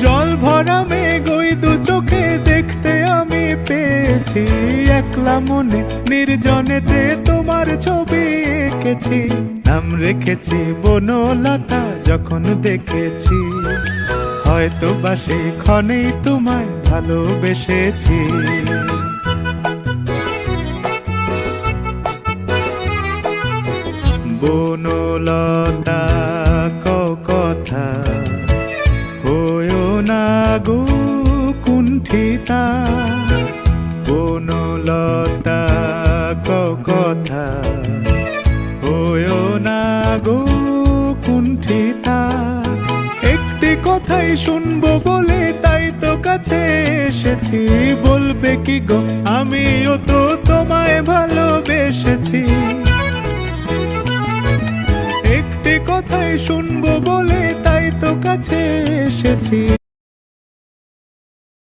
জল ভরা মেঘ ওই দু চোখে দেখতে আমি পেয়েছি, একলা মনে নির্জনেতে তোমার ছবি এঁকেছি। নাম রেখেছি বনলতা যখন দেখেছি, হয়তো বা সেই ক্ষণেই তোমায় ভালোবেসেছি। বনলতা কথা হয়ো না গো কুণ্ঠিতা, বনলতা কথা হয়ো না গো কুণ্ঠিতা। একটি কথাই শুনবো বলে তাই তো কাছে এসেছি, বলবে কি গো আমিও তো তোমায় ভালোবেসেছি। একটি কথাই শুনবো বলে তাই তো কাছে এসেছি,